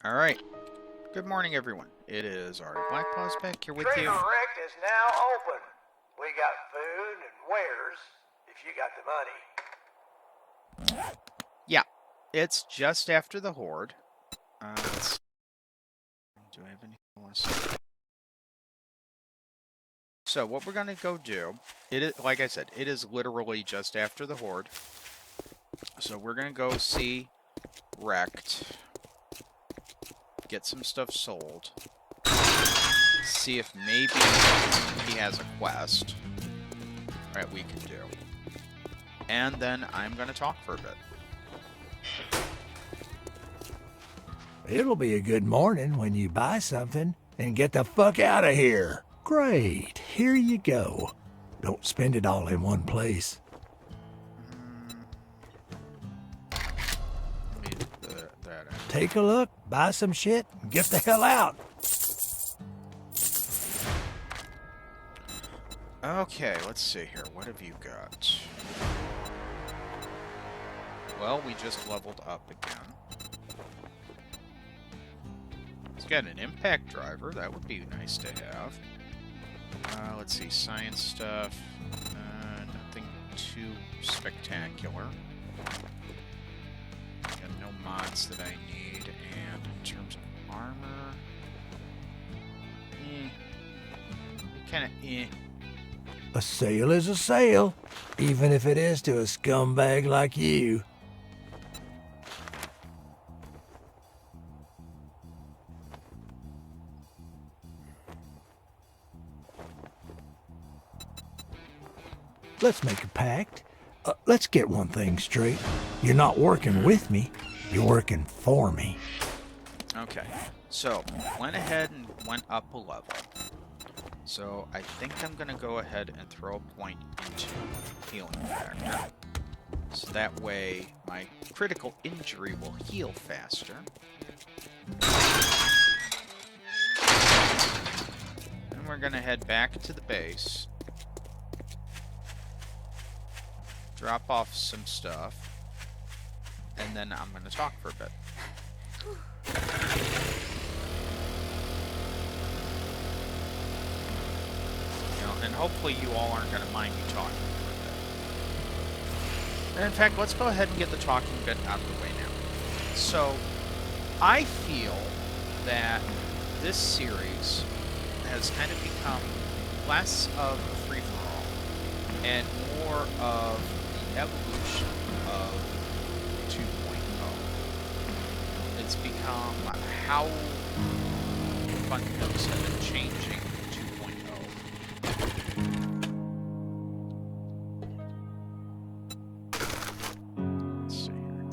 Alright, good morning everyone. It is Ari Blackpaws back here with you. Rekt is now open. We got food and wares if you got the money. Yeah, it's just after the Horde. Do I have any else? So what we're gonna go do, it is, like I said, it is literally just after the Horde. So we're gonna go see Rekt, get some stuff sold, see if maybe he has a quest that we can do, and then I'm gonna talk for a bit. It'll be a good morning when you buy something and get the fuck out of here. Great, here you go. Don't spend it all in one place. Take a look, buy some shit, and get the hell out. Okay, let's see here. What have you got? Well, we just leveled up again. Let's get an impact driver. That would be nice to have. Let's see, science stuff. Nothing too spectacular. Got no mods that I need, and in terms of armor, kind of A sale is a sale, even if it is to a scumbag like you. Let's make a pact. Let's get one thing straight. You're not working with me, you're working for me. Okay, so went ahead and went up a level. So I think I'm gonna go ahead and throw a point into healing factor. So that way my critical injury will heal faster. And we're gonna head back to the base. Drop off some stuff. And then I'm gonna talk for a bit. And hopefully you all aren't going to mind me talking for a bit. And in fact, let's go ahead and get the talking bit out of the way now. So, I feel that this series has kind of become less of a free-for-all and more of the evolution of 2.0. It's become how fundamentals have been changing 2.0. Let's see here.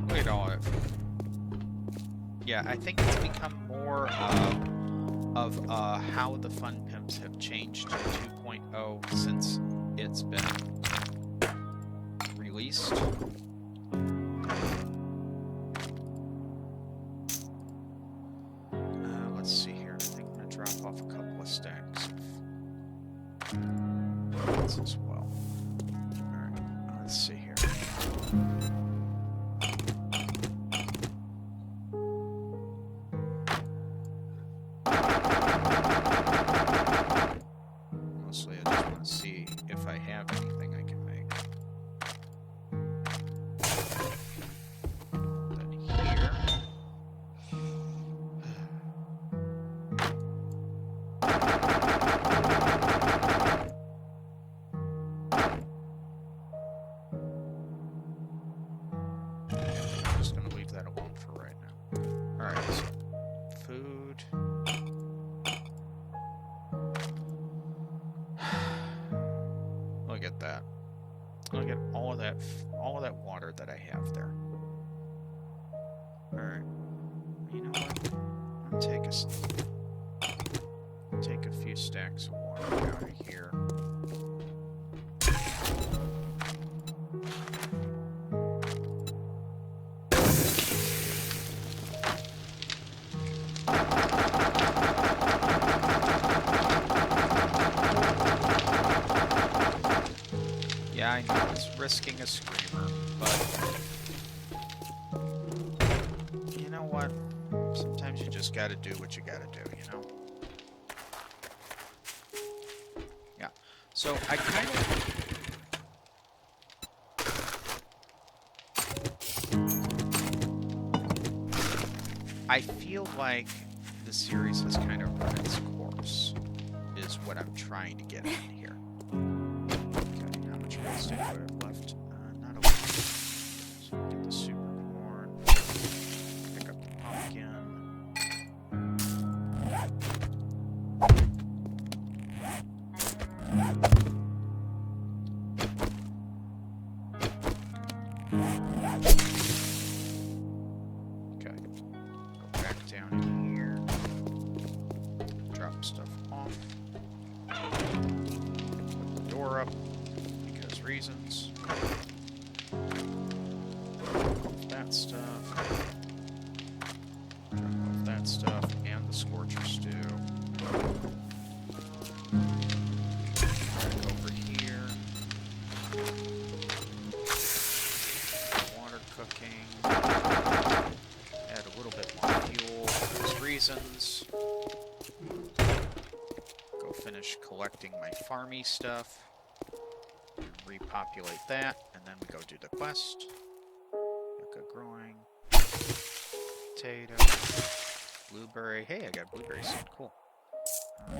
Look at all of it. Yeah, I think it's become more of how the Fun Pimps have changed to 2.0 since it's been released. Let's see here. I think I'm going to drop off a couple of stacks of points as well. Alright, let's see here. Mostly I just want to see if I have anything I can make. Then here. I'm just going to leave that alone for right now. Alright, so food. Look at that. Look at all of that water that I have there. Alright. You know what? I'll take a few stacks of water out of here. risking a screamer, but you know what? Sometimes you just gotta do what you gotta do, you know? Yeah. So I kind of... I feel like the series has kind of run its course, is what I'm trying to get at here. Okay, how much real estate do I have left? Not a lot. So get the super corn, pick up the pumpkin. Okay, go back down here, drop stuff off, put the door up, because reasons. Drop off that stuff, drop off that stuff, and the scorcher stew. Back over here. Water cooking. Add a little bit more fuel for those reasons. Go finish collecting my farmy stuff. Repopulate that, and then we go do the quest. Yucca growing. Potato. Blueberry. Hey, I got blueberry seed. Cool. Go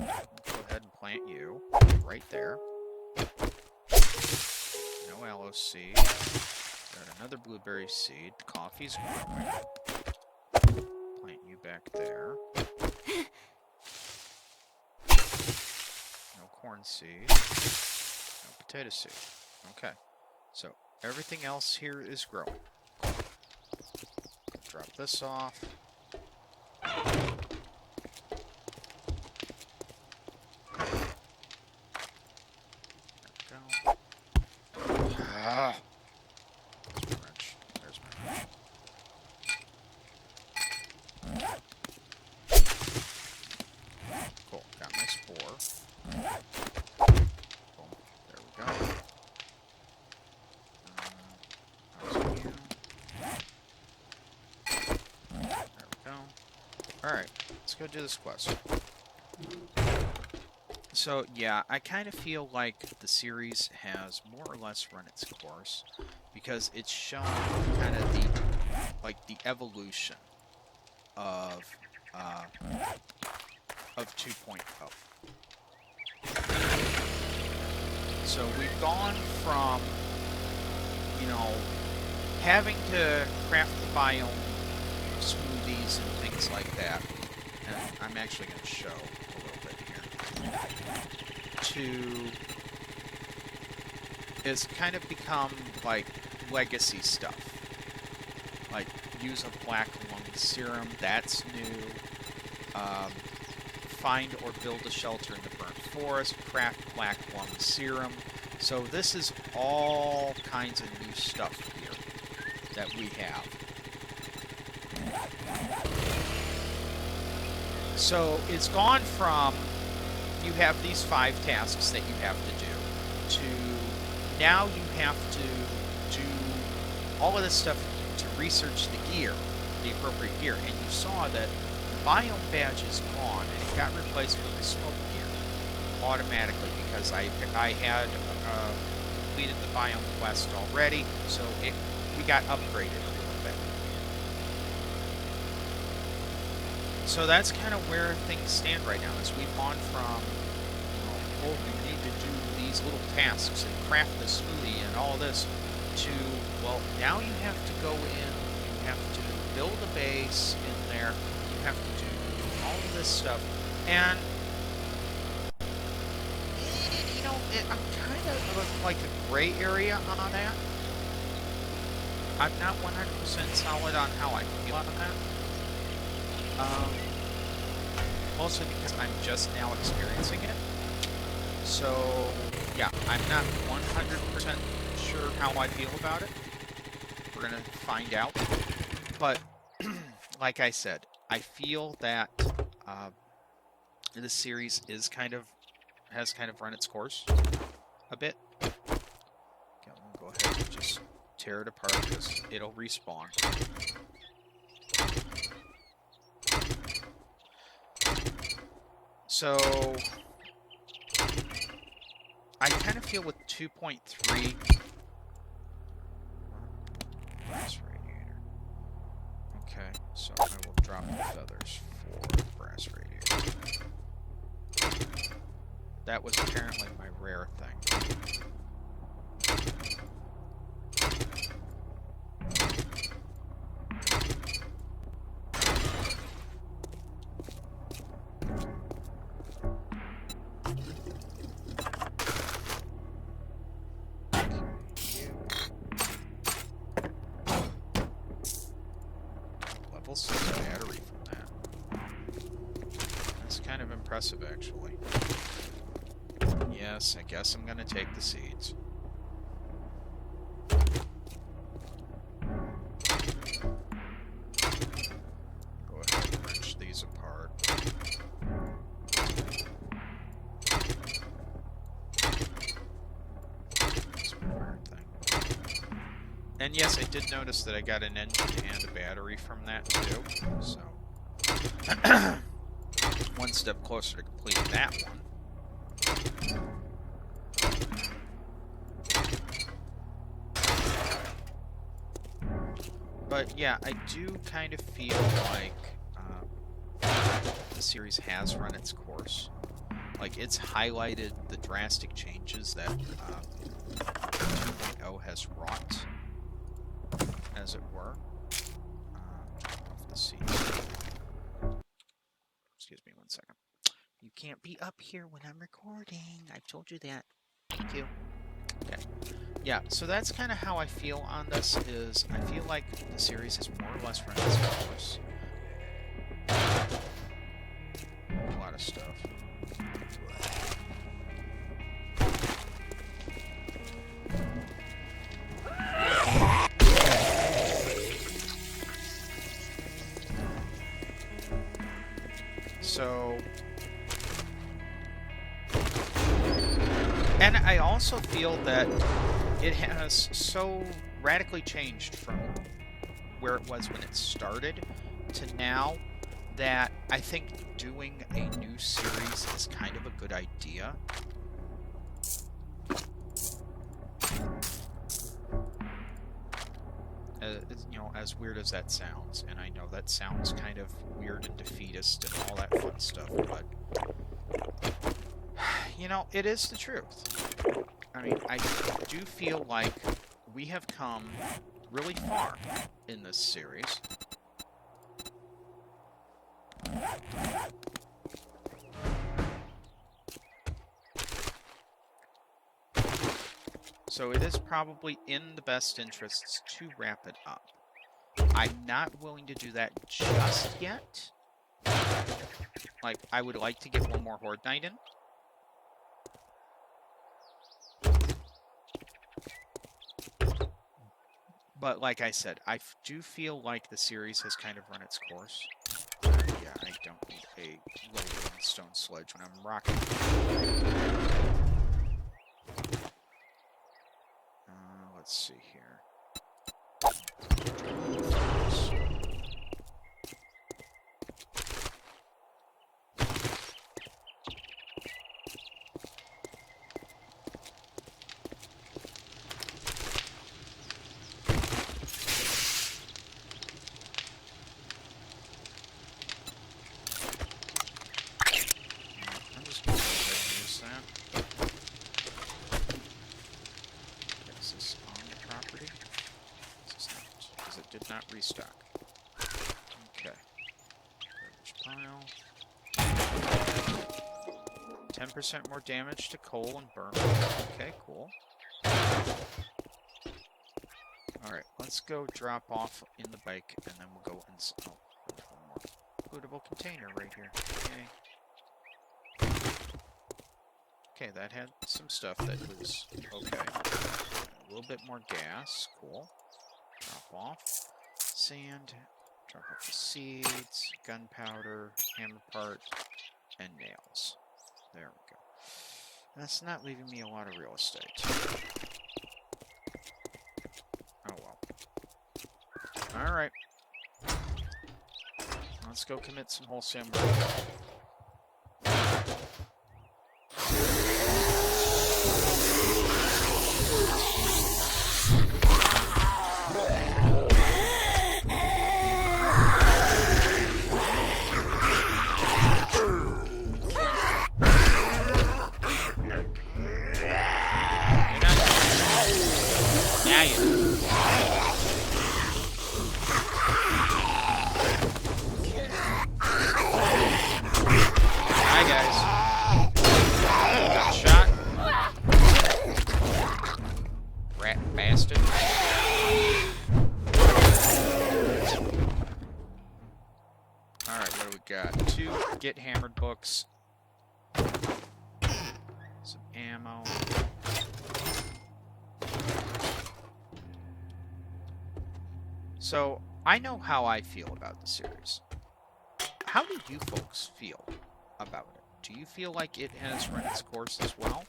ahead and plant you right there. No aloe seed. Got another blueberry seed. Coffee's growing. Plant you back there. No corn seed. No potato seed. Okay. So everything else here is growing. Drop this off. There we go. Ah. Wrench. There's my wrench. Cool. Got my spore. Boom. There we go. How's you? There we go. Alright. Let's go do this quest. So, yeah, I kind of feel like the series has more or less run its course, because it's shown kind of the evolution of 2.0. So we've gone from, you know, having to craft the biome smoothies and things like that, and I'm actually going to show a little bit here, to it's kind of become like legacy stuff. Like use a black lung serum, that's new. Find or build a shelter in the burnt forest, craft black lung serum. So this is all kinds of new stuff here that we have. So it's gone from you have these 5 tasks that you have to do to now you have to do all of this stuff to research the gear, the appropriate gear. And you saw that the biome badge is gone and it got replaced with the smoke gear automatically because I had completed the biome quest already, so we got upgraded a little bit. So that's kind of where things stand right now, is we've gone from, you need to do these little tasks and craft the smoothie and all this, to, well, now you have to go in, you have to build a base in there, you have to do all of this stuff, and, you know, I'm kind of like a gray area on that. I'm not 100% solid on how I feel on that. Mostly because I'm just now experiencing it. So, yeah, I'm not 100% sure how I feel about it. We're going to find out. But, like I said, I feel that this series has kind of run its course a bit. Okay, I'm going to go ahead tear it apart because it'll respawn. So I kind of feel with 2.3 brass radiator. Okay, so I will drop the feathers for the brass radiator. That was apparently my rare thing. Level 6 battery from that. That's kind of impressive, actually. Yes, I guess I'm gonna take the seeds. Go ahead and wrench these apart. That's my weird thing. And yes, I did notice that I got an engine and a battery from that too, so one step closer to completing that one. But yeah, I do kind of feel like the series has run its course. Like, it's highlighted the drastic changes that 2.0 has wrought, as it were. Off the seat. Excuse me 1 second. You can't be up here when I'm recording. I've told you that. Thank you. Okay. Yeah, so that's kind of how I feel on this, is I feel like the series has more or less run its course. A lot of stuff. So... And I also feel that it has so radically changed from where it was when it started to now that I think doing a new series is kind of a good idea. You know, as weird as that sounds, and I know that sounds kind of weird and defeatist and all that fun stuff, but you know, it is the truth. I mean, I do feel like we have come really far in this series. So it is probably in the best interests to wrap it up. I'm not willing to do that just yet. Like, I would like to get one more Horde Night in. But like I said, I do feel like the series has kind of run its course. Yeah, I don't need a low stone sledge when I'm rocking. Let's see here. Not restock. Okay. Garbage pile. 10% more damage to coal and burn. Okay, cool. Alright, let's go drop off in the bike and then we'll go and... Oh, there's one more bootable container right here. Okay. Okay, that had some stuff that was okay. A little bit more gas. Cool. Drop off. Sand, drop off the seeds, gunpowder, hammer part, and nails. There we go. That's not leaving me a lot of real estate. Oh, Let's go commit some wholesale murder. Now you do. Hi guys. Got shot. Rat bastard. Alright, what do we got? 2 get hammered books. Some ammo. So, I know how I feel about the series. How do you folks feel about it? Do you feel like it has run its course as well?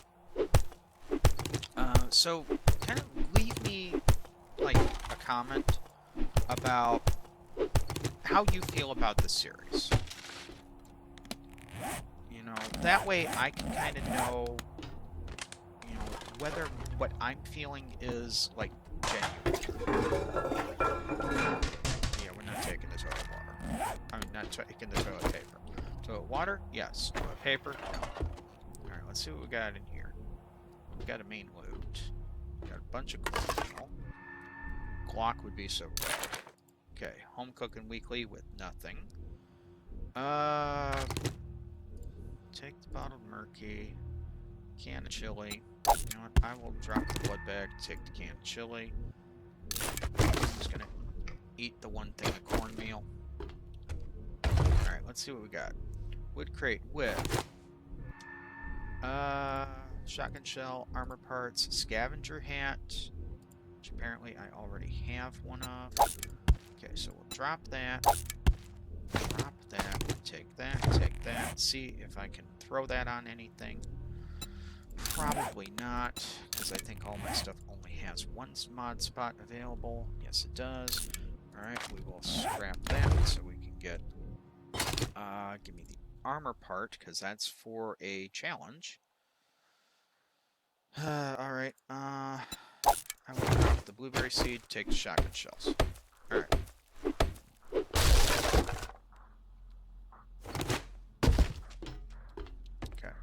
So, kind of leave me, like, a comment about how you feel about the series. You know, that way I can kind of know, you know, whether what I'm feeling is, like, genuine. Yeah, we're not taking the toilet water. I mean, not taking the toilet paper. Toilet water? Yes. Toilet paper? No. Alright, let's see what we got in here. We got a main loot. We got a bunch of cornmeal. Glock would be so great. Okay, home cooking weekly with nothing. Take the bottled murky. Can of chili. You know what? I will drop the blood bag to take the can of chili. I'm just gonna eat the one thing of cornmeal. Alright, let's see what we got. Wood crate with shotgun shell, armor parts, scavenger hat, which apparently I already have one of. Okay, so we'll drop that, take that, see if I can throw that on anything. Probably not, because I think all my stuff only has one mod spot available. Yes, it does. Alright, we will scrap that so we can get, give me the armor part, because that's for a challenge. Alright, I will drop the blueberry seed, take the shotgun shells. Alright. Okay.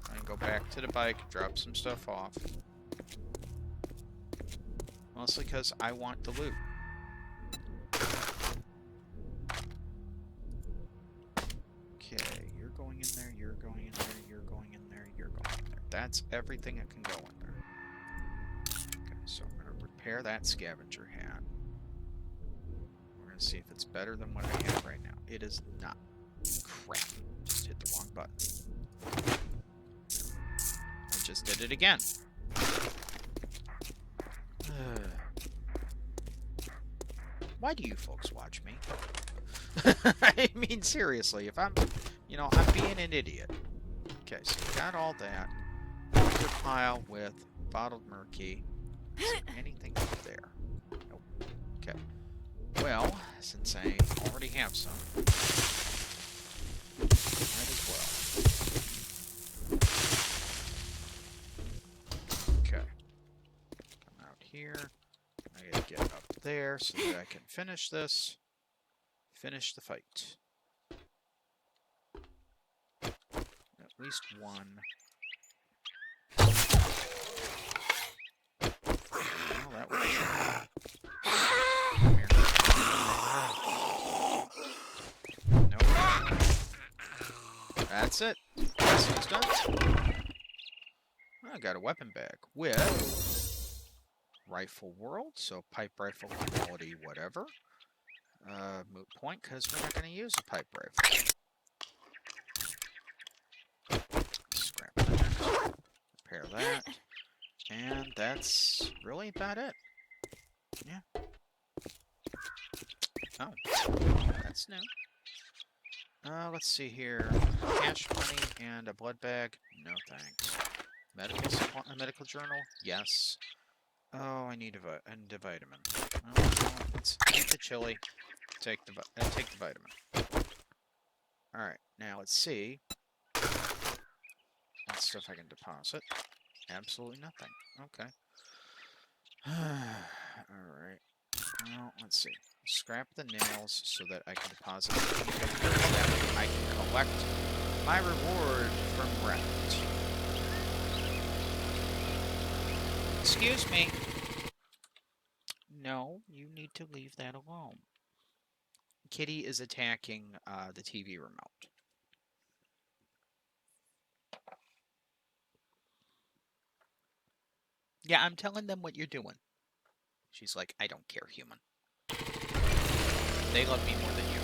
I can go back to the bike, drop some stuff off. Mostly because I want the loot. Okay, you're going in there, you're going in there, you're going in there, you're going in there. That's everything that can go in there. Okay, so I'm going to repair that scavenger hat. We're going to see if it's better than what I have right now. It is not. Crap. Just hit the wrong button. I just did it again. Why do you folks watch me? I mean, seriously, if I'm, you know, I'm being an idiot. Okay, so we got all that. Good pile with bottled murky. Is there anything up there? Nope. Okay. Well, since I already have some, might as well. Okay. Come out here. I gotta get up there so that I can finish this. Finish the fight. At least one. Well, that was... Come here. Nope. That's it. This one's done. I got a weapon bag with rifle world, so pipe rifle quality, whatever. Moot point, because we're not going to use a pipe rifle. Scrap that. Repair that. And that's really about it. Yeah. Oh. That's new. Let's see here. Cash money and a blood bag. No thanks. Medical supply, a medical journal? Yes. Oh, I need a vitamin. Oh, let's eat the chili. Take the vitamin. Alright, now let's see. What stuff I can deposit. Absolutely nothing. Okay. Alright. Well, let's see. Scrap the nails so that I can deposit that I can collect my reward from Rekt. Excuse me. No, you need to leave that alone. Kitty is attacking the TV remote. Yeah, I'm telling them what you're doing. She's like, I don't care, human. They love me more than you.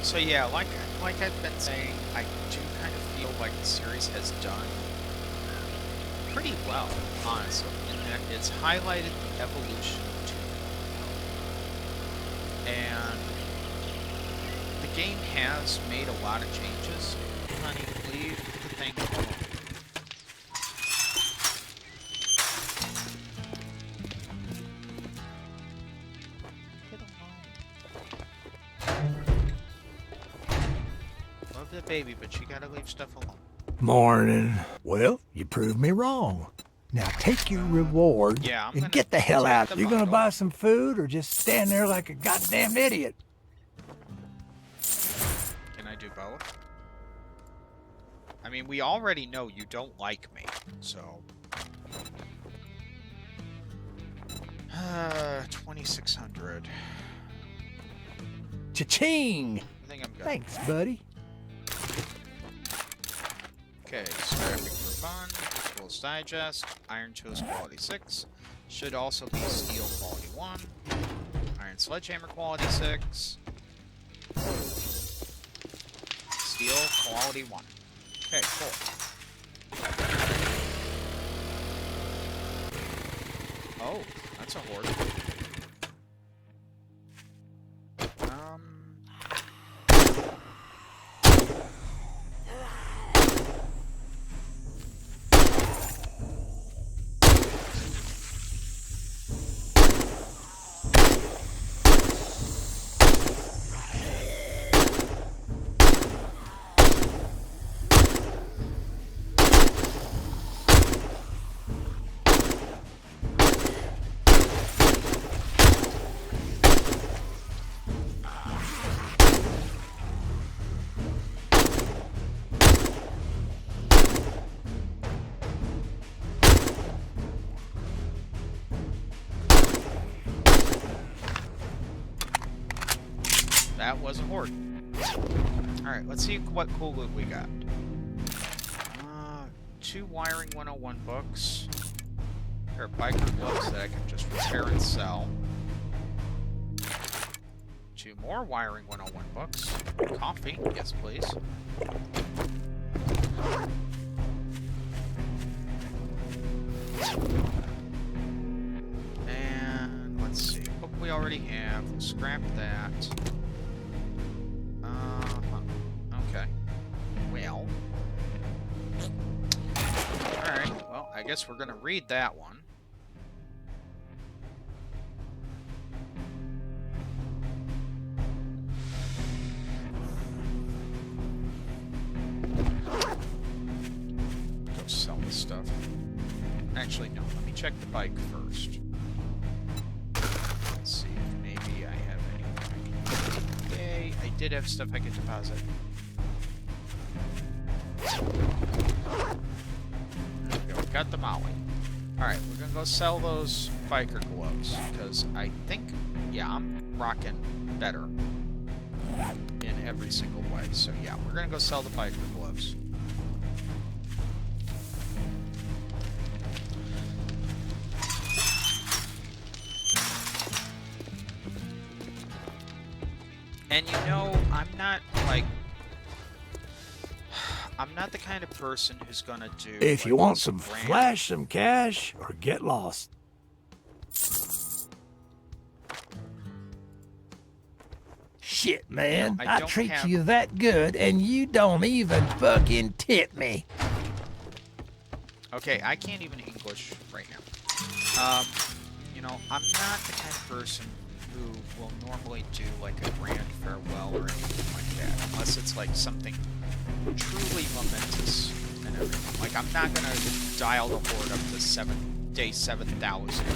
So yeah, like I've been saying, I do kind of feel like the series has done pretty well, honestly, in that it's highlighted the evolution of 2.0. And the game has made a lot of changes. Honey, leave the thing alone. Love the baby, but you gotta leave stuff alone. Morning. Well, you proved me wrong. Now take your reward and get the hell out. You gonna buy some food or just stand there like a goddamn idiot? Can I do both? I mean, we already know you don't like me, so... 2,600. Cha-ching! I think I'm good. Thanks, buddy. Okay, scrapping for fun, Tools Digest, Iron Tools quality 6, should also be Steel quality 1, Iron Sledgehammer quality 6, Steel quality 1. Okay, cool. Oh, that's a horde. That was a horde. Alright, let's see what cool loot we got. 2 Wiring 101 books. A pair of biker gloves that I can just repair and sell. 2 more Wiring 101 books. Coffee, yes please. And let's see. Book we already have. We'll scrap that. Okay. Well. Alright, well, I guess we're gonna read that one. Go sell this stuff. Actually, no, let me check the bike first. Let's see if maybe I have anything. Yay, I did have stuff I could deposit. There we go, got the Molly. Alright, we're gonna go sell those biker gloves, because I think, yeah, I'm rocking better in every single way. So yeah, we're gonna go sell the biker gloves. And you know, I'm not the kind of person who's gonna do... If you want some flash, some cash, or get lost. Shit, man. No, I treat you that good, and you don't even fucking tip me. Okay, I can't even English right now. You know, I'm not the kind of person who will normally do like a grand farewell or anything like that, unless it's like something truly momentous and everything. Like, I'm not gonna dial the horde up to day 7,000.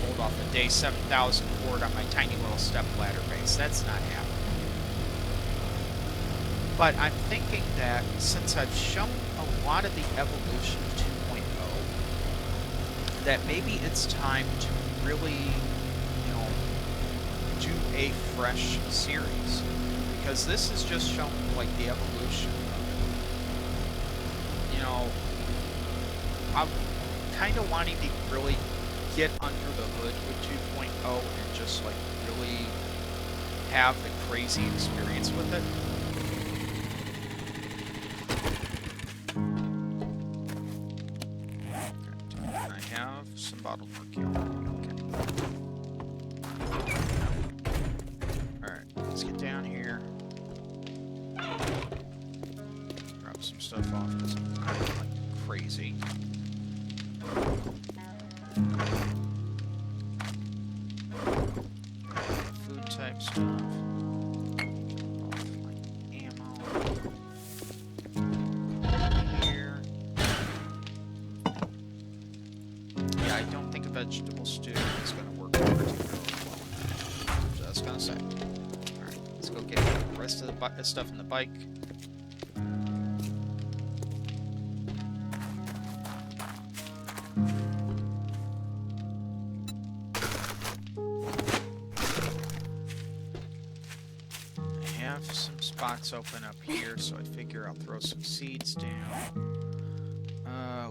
Hold off the day 7,000 horde on my tiny little step ladder base. That's not happening. But I'm thinking that since I've shown a lot of the evolution of 2.0, that maybe it's time to really, you know, do a fresh series. Because this is just showing, like, the evolution of it. You know, I'm kind of wanting to really get under the hood with 2.0 and just, like, really have the crazy experience with it. Some bottled mercury. Okay. Alright, let's get down here. Drop some stuff off because I'm kind of like crazy. Food type stuff. Vegetable stew is going to work particularly well. Just gonna say. Alright, let's go get the rest of the stuff in the bike. I have some spots open up here, so I figure I'll throw some seeds down.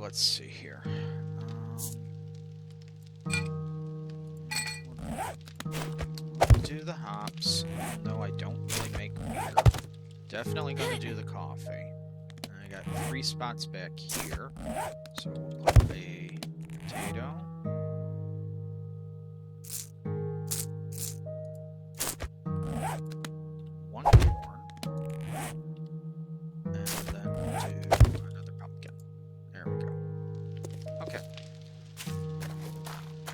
Let's see here. Do the hops, even though I don't really make beer. Definitely going to do the coffee. And I got 3 spots back here, so we'll put a potato. One corn. And then we'll do another pumpkin. There we go. Okay.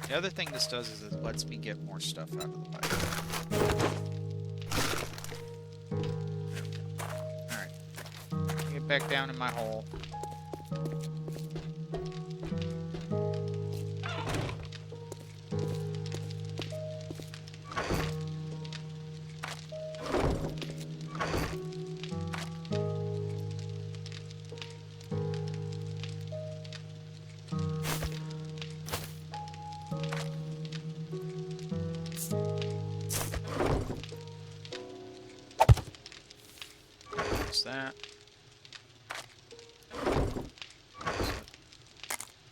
The other thing this does is it lets me get more stuff out of the bike. Alright. Get back down in my hole. That.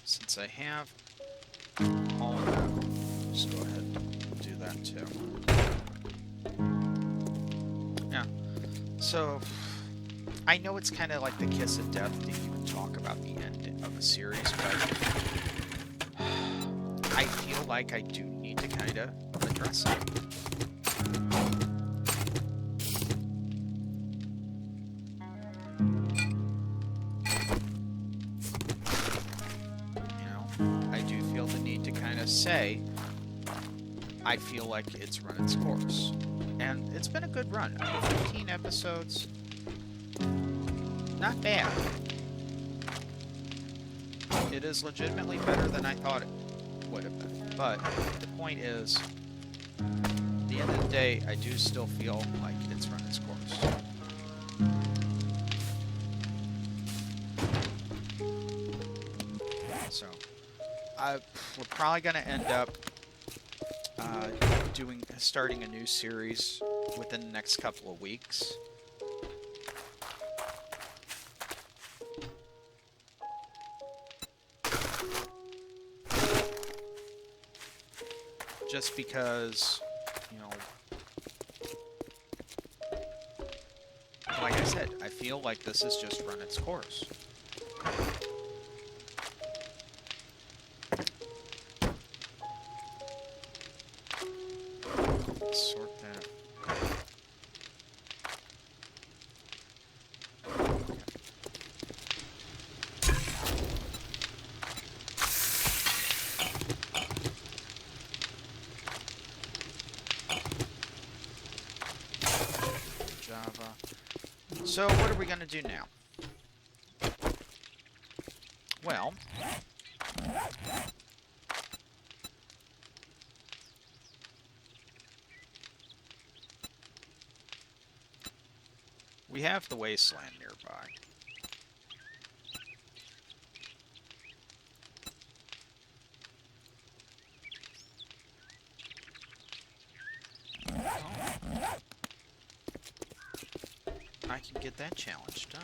Since I have all of that, just go ahead and do that too. Yeah. So, I know it's kind of like the kiss of death to even talk about the end of a series, but I feel like I do need to kind of address it. Say, I feel like it's run its course. And it's been a good run. 15 episodes. Not bad. It is legitimately better than I thought it would have been. But the point is, at the end of the day, I do still feel like it's run its course. So, we're probably going to end up starting a new series within the next couple of weeks. Just because, you know, like I said, I feel like this has just run its course. Sort that. So, what are we going to do now? Well... we have the wasteland nearby. I can get that challenge done.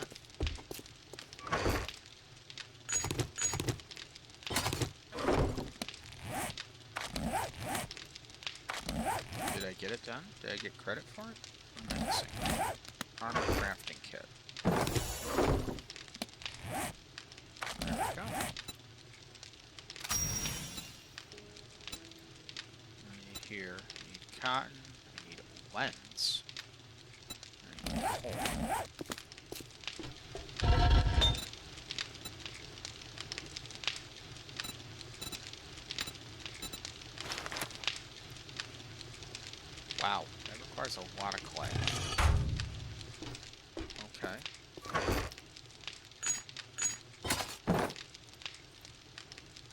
Did I get it done? Did I get credit for it? I'm missing. Armor crafting kit. There we go. I need here. I need cotton. I need a lens. I need coal. Wow, that requires a lot of clay. Okay.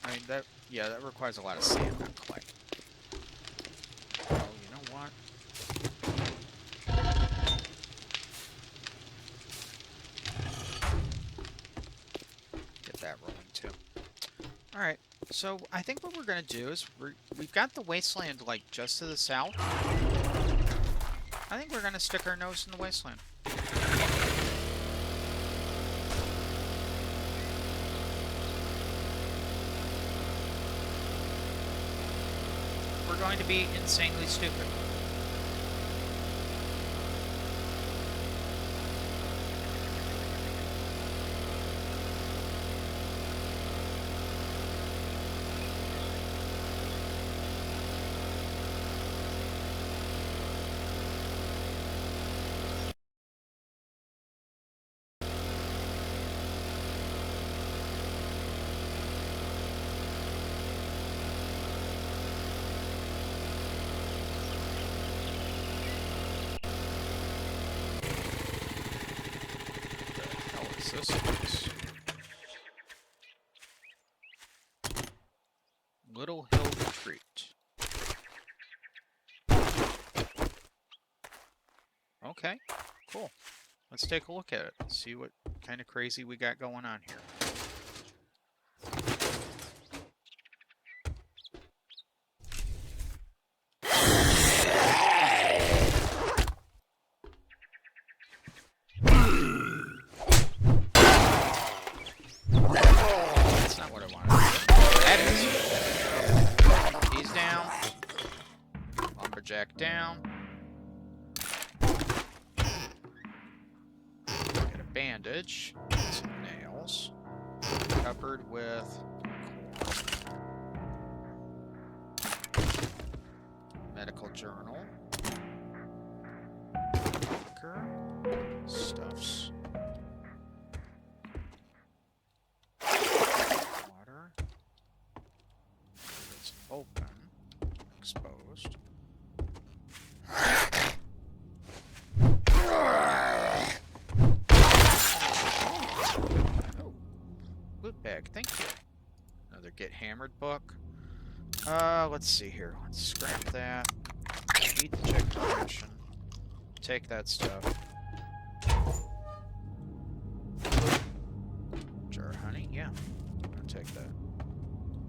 I mean, that requires a lot of sand, not clay. Oh, you know what? Get that rolling, too. Alright, so I think what we're going to do is we've got the wasteland, like, just to the south. I think we're going to stick our nose in the wasteland. We're going to be insanely stupid. This is Little Hill Retreat. Okay, cool. Let's take a look at it. See what kind of crazy we got going on here. Jack down. Get a bandage. Get some nails. Covered with medical journal. Marker. Stuffs. Water. It's open. Exposed. Bag, thank you. Another get hammered book. Let's see here. Let's scrap that. Eat the check direction. Take that stuff. Jar of honey, yeah. I'm gonna take that.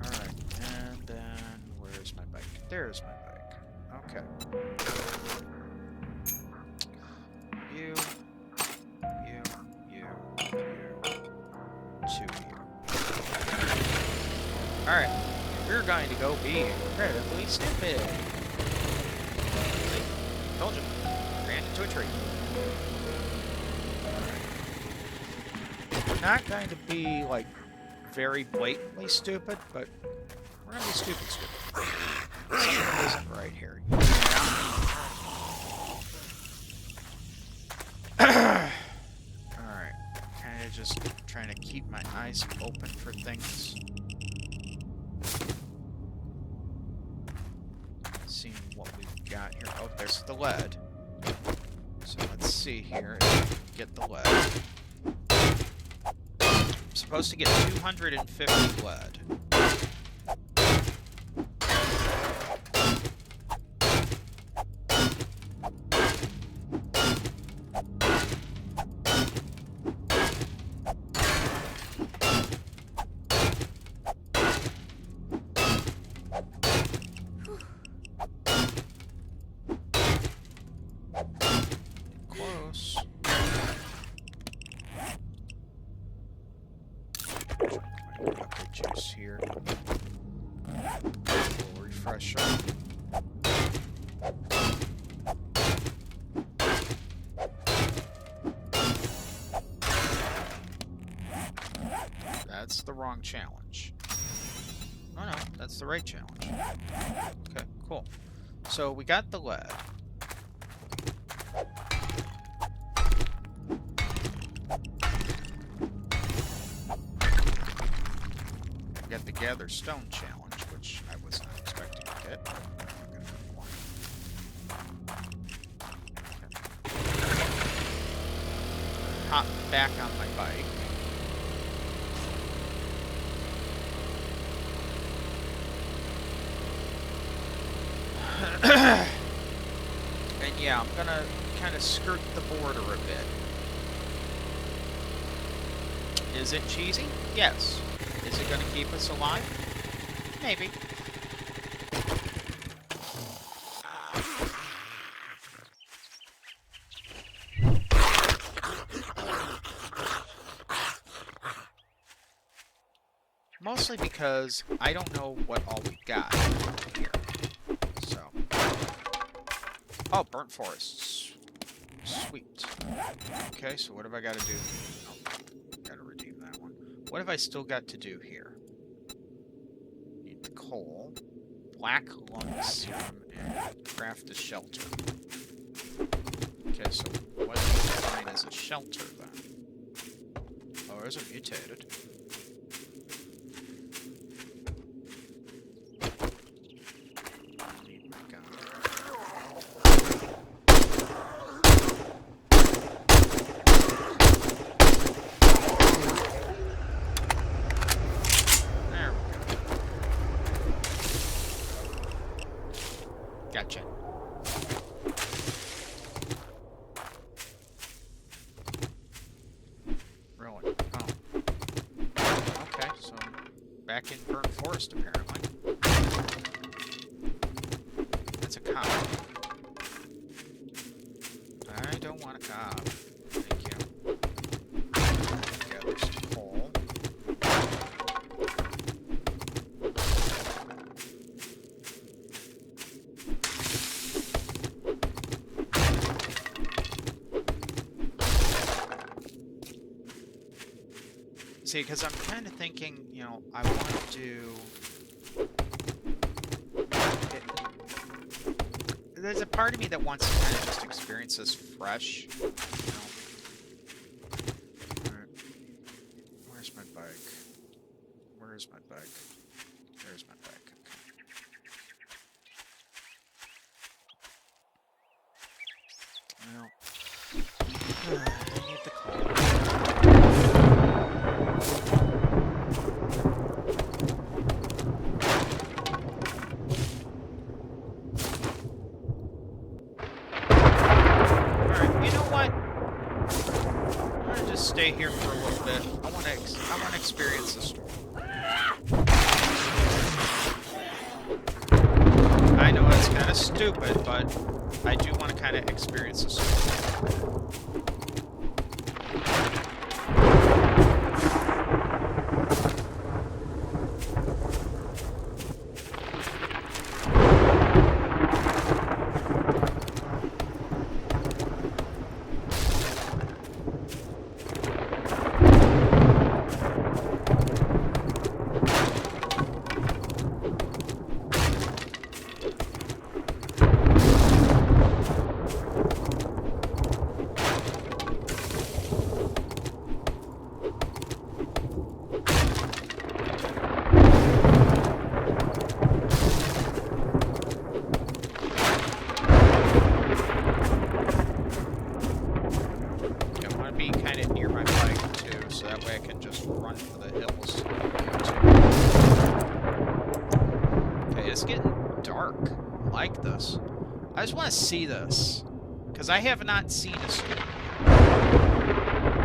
Alright, and then where's my bike? There's my bike. Okay. You. Alright, we're going to go be incredibly stupid. Told you. Ran into a tree. We're not going to be, like, very blatantly stupid, but we're going to be stupid. Something isn't right here. Yeah. Alright, kind of just trying to keep my eyes open for things. Seeing what we've got here. Oh, there's the lead. So let's see here if I can get the lead. I'm supposed to get 250 lead. Close. Got the juice here. A little refresher. That's the wrong challenge. Oh no, that's the right challenge. Okay, cool. So we got the lead. We got the gather stone challenge, which I was not expecting to get. Hop back on my bike. And yeah, I'm gonna kind of skirt the border a bit. Is it cheesy? Yes. Is it gonna keep us alive? Maybe. Mostly because I don't know what all we've got here. So. Oh, burnt forests. Sweet. Okay, so what have I got to do? Oh, gotta redeem that one. What have I still got to do here? Need the coal, black lung serum, and craft a shelter. Okay, so what do you define as a shelter then? Oh, is it mutated? Gotcha. Really? Oh. Okay, so back in burnt forest apparently. That's a cob. I don't want a cob. Thank you. Gather some coal. See, because I'm kind of thinking, you know, I want to... There's a part of me that wants to kind of just experience this fresh, you know. Alright. Where's my bike? Where's my bike? There's my bike. Okay. Well, I need the coal. Stay here for a little bit. I want to experience the storm. I know it's kind of stupid, but I do want to kind of experience the storm. it's getting dark. I like this. I just want to see this. Because I have not seen a storm.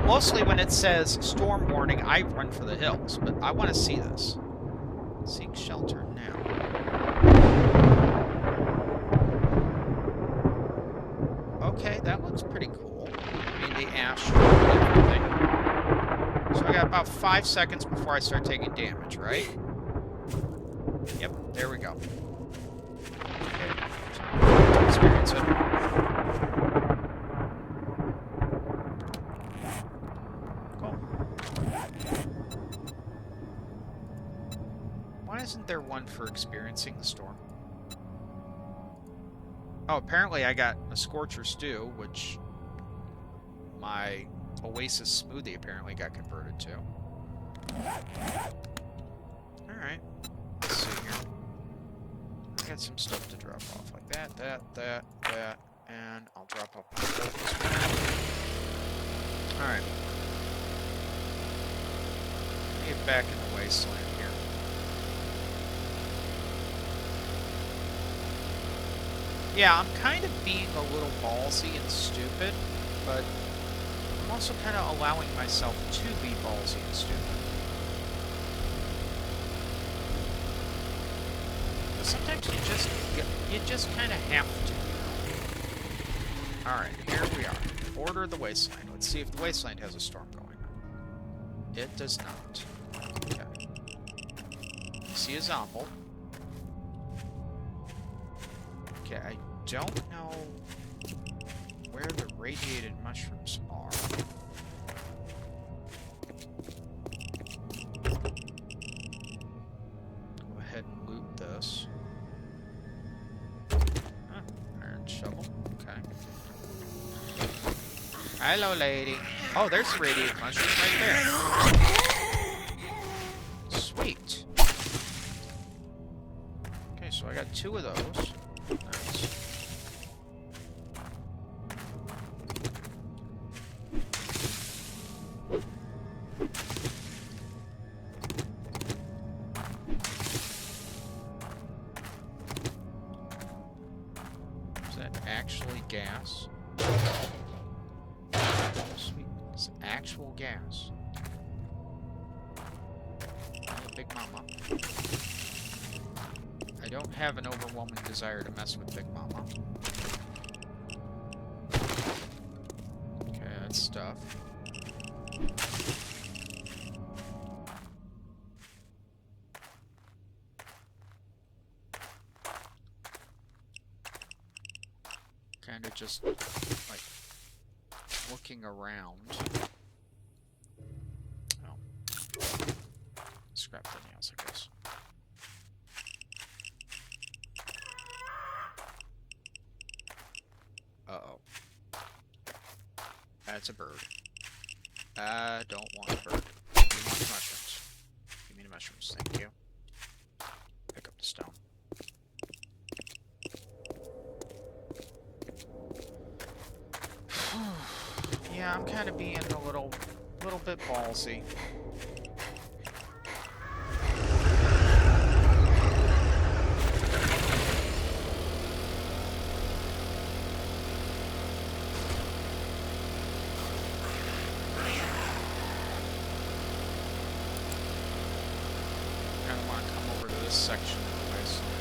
Mostly when it says storm warning, I run for the hills. But I want to see this. Seek shelter now. Okay, that looks pretty cool. I mean, the ash and everything. So I got about 5 seconds before I start taking damage, right? Yep, there we go. Okay. Experience it. Cool. Why isn't there one for experiencing the storm? Oh, apparently I got a Scorcher Stew, which my Oasis Smoothie apparently got converted to. Alright. Let's see here. I got some stuff to drop off. Like that, and I'll drop off my focus. Alright. Let me get back in the wasteland here. Yeah, I'm kind of being a little ballsy and stupid, but I'm also kind of allowing myself to be ballsy and stupid. But sometimes you just kind of have to, you know? Alright, here we are. Border of the wasteland. Let's see if the wasteland has a storm going on. It does not. Okay. See a Zombie. Okay, I don't know where the radiated mushrooms are. Go ahead and loot this. Huh, iron shovel. Okay. Hello, lady. Oh, there's the radiated mushrooms right there. Sweet. Okay, so I got 2 of those. Nice. Is that actually gas? Sweet. It's actual gas. Hey, Big Mama. I don't have an overwhelming desire to mess with Big Mama. Okay, that's stuff. Kind of just, like, looking around. Oh. Scrap the nails, I guess. Uh-oh. That's a bird. I don't want a bird. I want the mushrooms. Give me the mushrooms, thank you. Pick up the stone. Yeah, I'm kind of being a little bit ballsy. Section of the wasteland.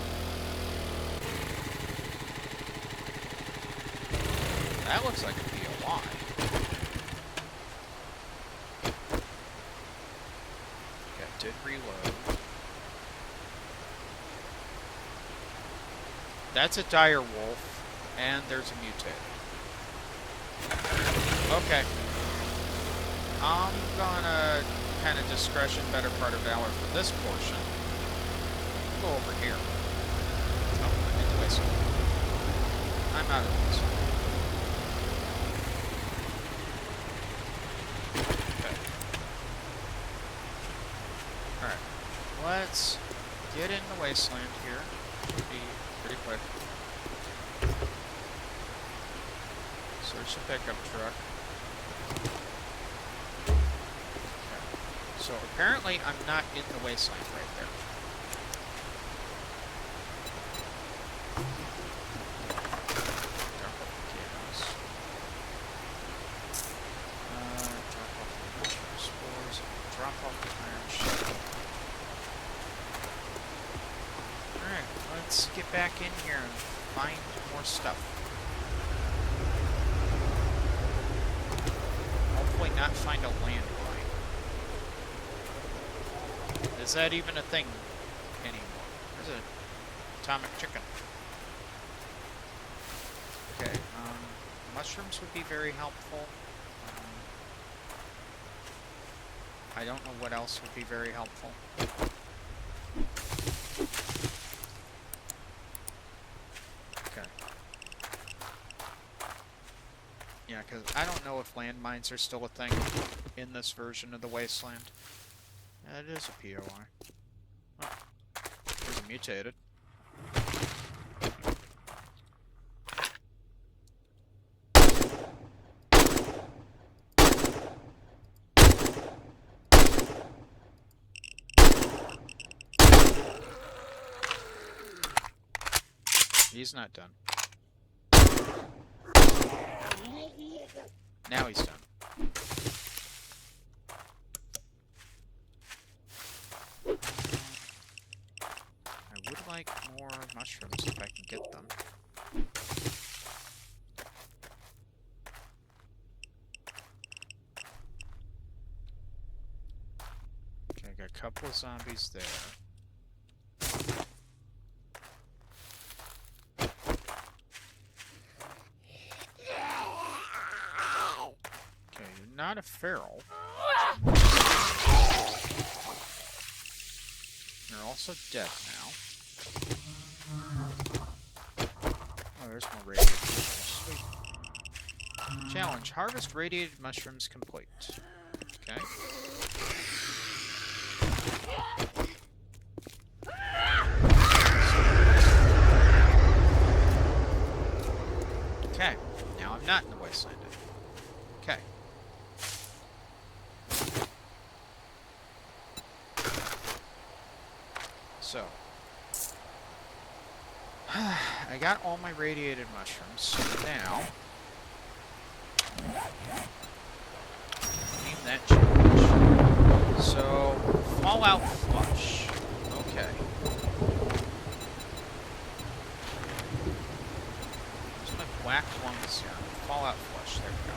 That looks like a BOI. Okay, did reload. That's a dire wolf, and there's a mutated. Okay. I'm gonna kind of discretion, better part of valor for this portion. Go over here. Oh, I'm in the wasteland. I'm out of the wasteland. Okay. Alright. Let's get in the wasteland here. Should be pretty quick. Search the pickup truck. Okay. So apparently I'm not in the wasteland right there. let's get back in here and find more stuff. Hopefully not find a landmine. Is that even a thing anymore? There's an atomic chicken. Okay, mushrooms would be very helpful. I don't know what else would be very helpful. Okay. Yeah, because I don't know if landmines are still a thing in this version of the Wasteland. Yeah, it is a POI. Oh, there's a mutated. He's not done. Now he's done. I would like more mushrooms if I can get them. Okay, I got a couple of zombies there. Not a feral. You're also dead now. Oh, there's more radiated mushrooms. Sweet. Challenge. Harvest radiated mushrooms complete. Okay. Okay. Now I'm not in the wasteland. Okay. So, I got all my radiated mushrooms, so now, name that challenge. So, Fallout Flush. Okay. There's my black lungs here. Fallout Flush, there we go.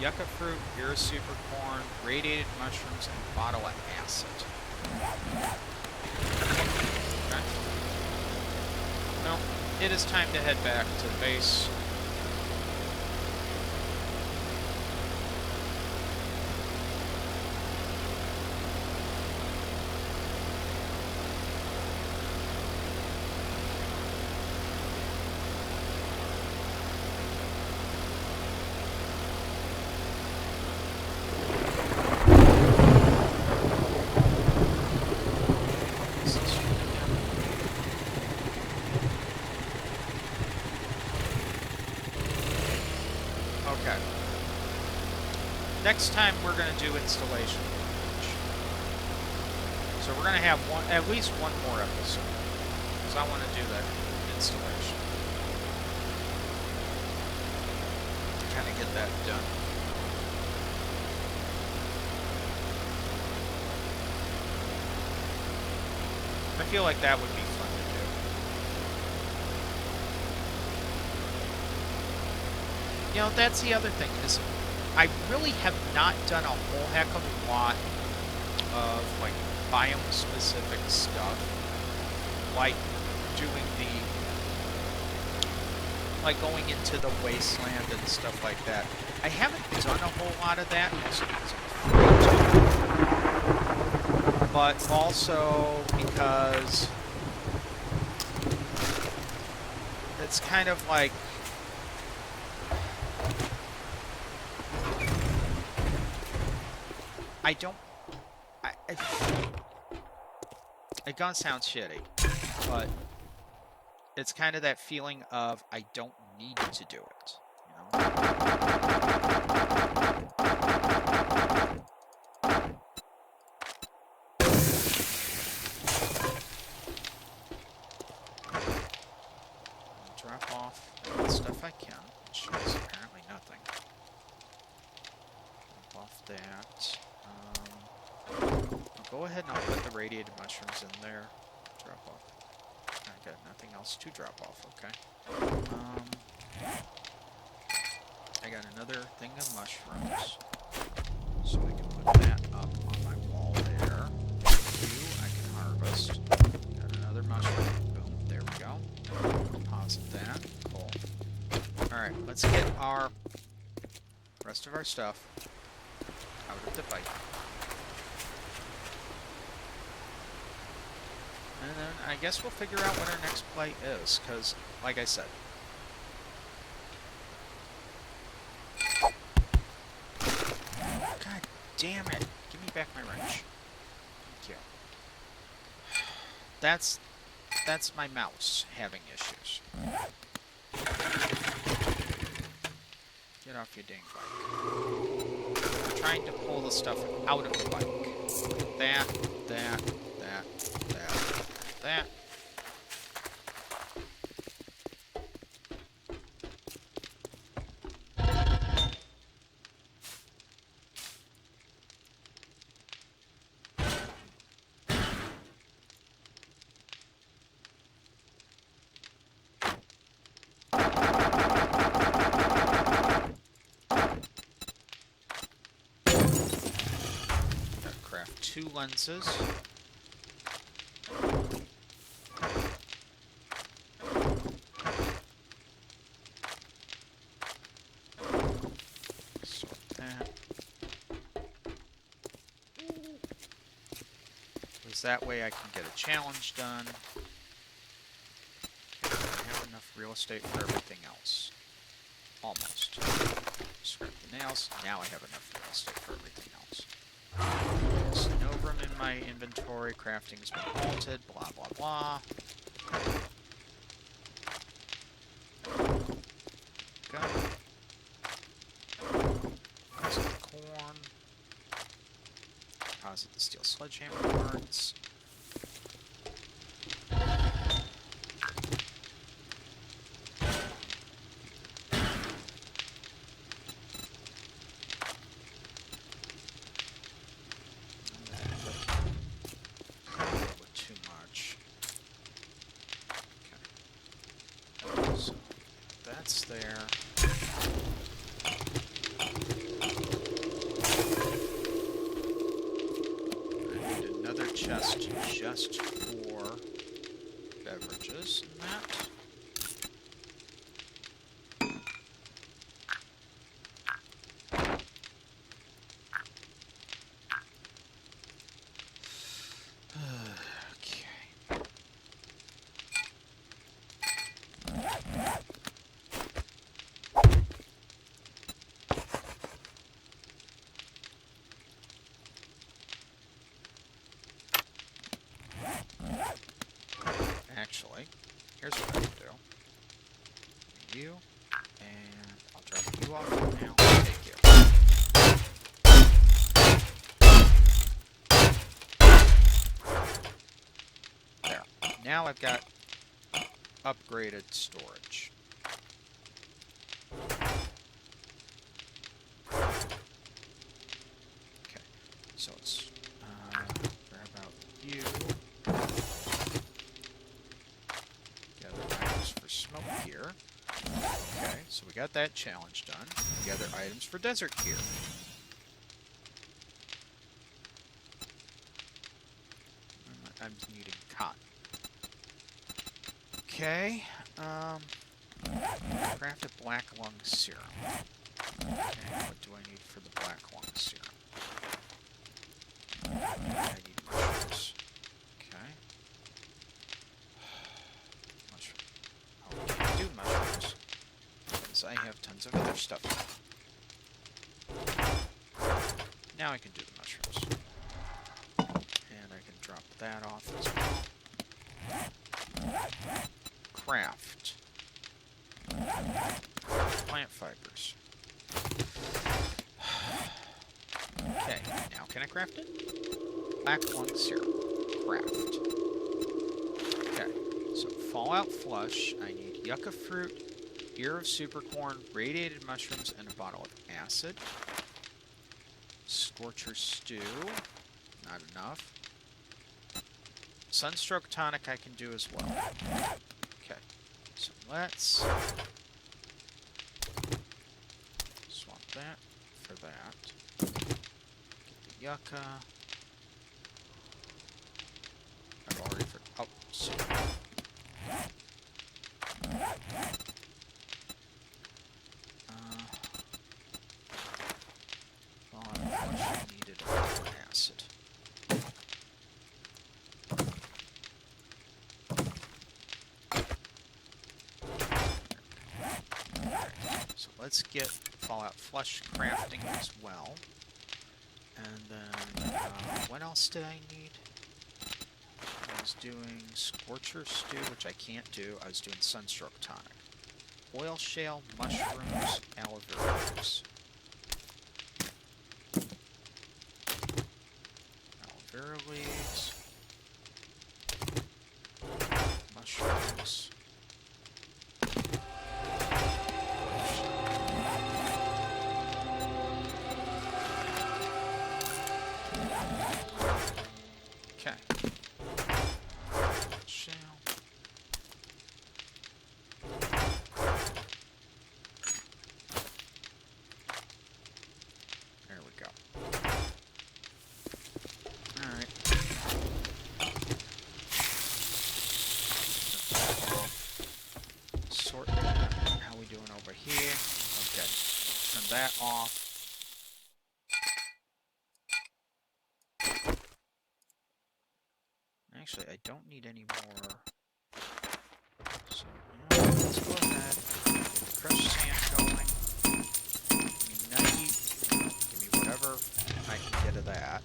Yucca fruit, beer super corn, radiated mushrooms, and bottle of acid. No, it is time to head back to the base. Next time we're going to do installation. So we're going to have at least one more episode, because I want to do that installation. Kind of get that done. I feel like that would be fun to do. You know, that's the other thing, is I really have not done a whole heck of a lot of, like, biome-specific stuff. Like, doing like, going into the wasteland and stuff like that. I haven't done a whole lot of that, mostly because I'm afraid to. But also because it's kind of like, it gonna sound shitty, but it's kind of that feeling of I don't need to do it, you know? Drop off the stuff I can, which is apparently nothing. Drop off that. I'll go ahead and I'll put the radiated mushrooms in there. Drop off. I got nothing else to drop off. Okay. I got another thing of mushrooms. So I can put that up on my wall there. You, I can harvest. Got another mushroom. Boom, there we go. Deposit that. Cool. Alright, let's get our rest of our stuff out of the bike. And then I guess we'll figure out what our next play is, because, like I said, God damn it! Give me back my wrench. Thank you. That's my mouse having issues. Get off your dang bike. I'm trying to pull the stuff out of the bike. That. Gotta craft 2 lenses. That way I can get a challenge done. I have enough real estate for everything else. Almost. Scrap the nails. Now I have enough real estate for everything else. There's no room in my inventory. Crafting's been halted. Blah, blah, blah. Go. Deposit the corn. Deposit the steel sledgehammer parts. Too much. Okay. So that's there. Chest just for beverages and that. Okay. Actually, here's what I can do. You, and I'll drop you off now. Thank you. There. Now I've got upgraded storage. Okay, so it's where about you? Smoke here. Okay, so we got that challenge done. Gather items for desert gear. I'm needing cotton. Okay, craft a black lung serum. Okay, what do I need for the black lung serum? I need mushrooms. Okay. Do mushrooms, because I have tons of other stuff. Now I can do the mushrooms. And I can drop that off as well. Craft. Plant fibers. Okay, now can I craft it? Black lung serum. Craft. Okay, so Fallout Flush, I need yucca fruit, ear of supercorn, radiated mushrooms, and a bottle of acid. Scorcher stew, not enough. Sunstroke tonic I can do as well. Okay, let's swap that for that. Get the yucca. I've already oh, so. Well, I needed acid. So let's get Fallout Flush crafting as well. And then, what else did I need? I was doing Scorcher Stew, which I can't do. I was doing Sunstroke Tonic. Oil Shale, Mushrooms, Aloe Vera leaves. Aloe Vera leaves. Mushrooms. Okay. Shale. There we go. Alright. Sort that. How we doing over here? Okay. Turn that off. Actually, I don't need any more. So, yeah, let's go ahead. Get the crushed sand going. Give me nutty. Give me whatever I can get of that.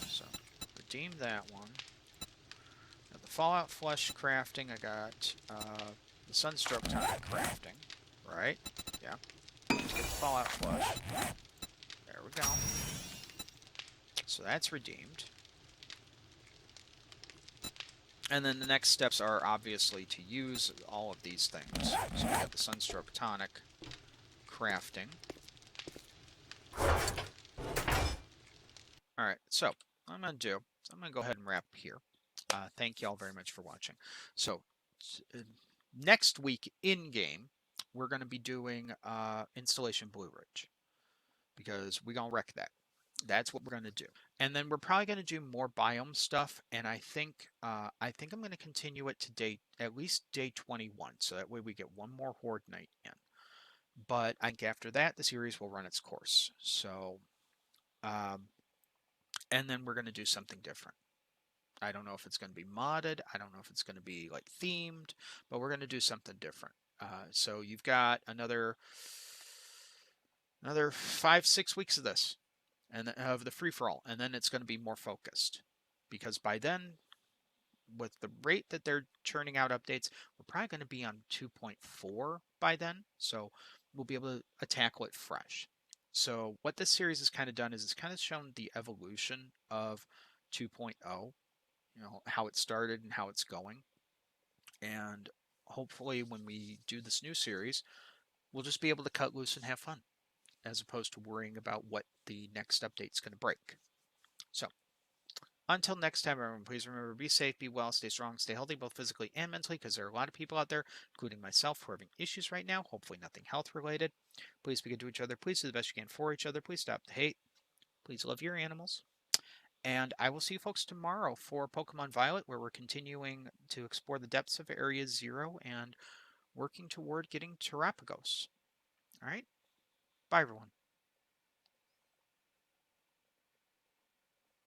So, redeem that one. Now, the Fallout Flesh crafting, I got the Sunstroke Tonic crafting. Right? Yeah. Let's get the Fallout Flesh. There we go. So that's redeemed. And then the next steps are obviously to use all of these things. So we got the Sunstroke Tonic crafting. Alright, so what I'm going to do, I'm going to go ahead and wrap here. Thank you all very much for watching. So, next week in-game, we're going to be doing Installation Blue Ridge. Because we're going to wreck that. That's what we're going to do. And then we're probably going to do more biome stuff. And I think I'm going to continue it to at least day 21. So that way we get one more Horde night in. But I think after that, the series will run its course. So, and then we're going to do something different. I don't know if it's going to be modded. I don't know if it's going to be like themed, but we're going to do something different. So you've got another 5-6 weeks of this, and of the free-for-all, and then it's going to be more focused. Because by then, with the rate that they're churning out updates, we're probably going to be on 2.4 by then, so we'll be able to tackle it fresh. So what this series has kind of done is it's kind of shown the evolution of 2.0, you know, how it started and how it's going. And hopefully when we do this new series, we'll just be able to cut loose and have fun, as opposed to worrying about what the next update's going to break. So, until next time, everyone, please remember, be safe, be well, stay strong, stay healthy, both physically and mentally, because there are a lot of people out there, including myself, who are having issues right now, hopefully nothing health-related. Please be good to each other. Please do the best you can for each other. Please stop the hate. Please love your animals. And I will see you folks tomorrow for Pokemon Violet, where we're continuing to explore the depths of Area 0 and working toward getting Terrapagos. All right? Bye, everyone.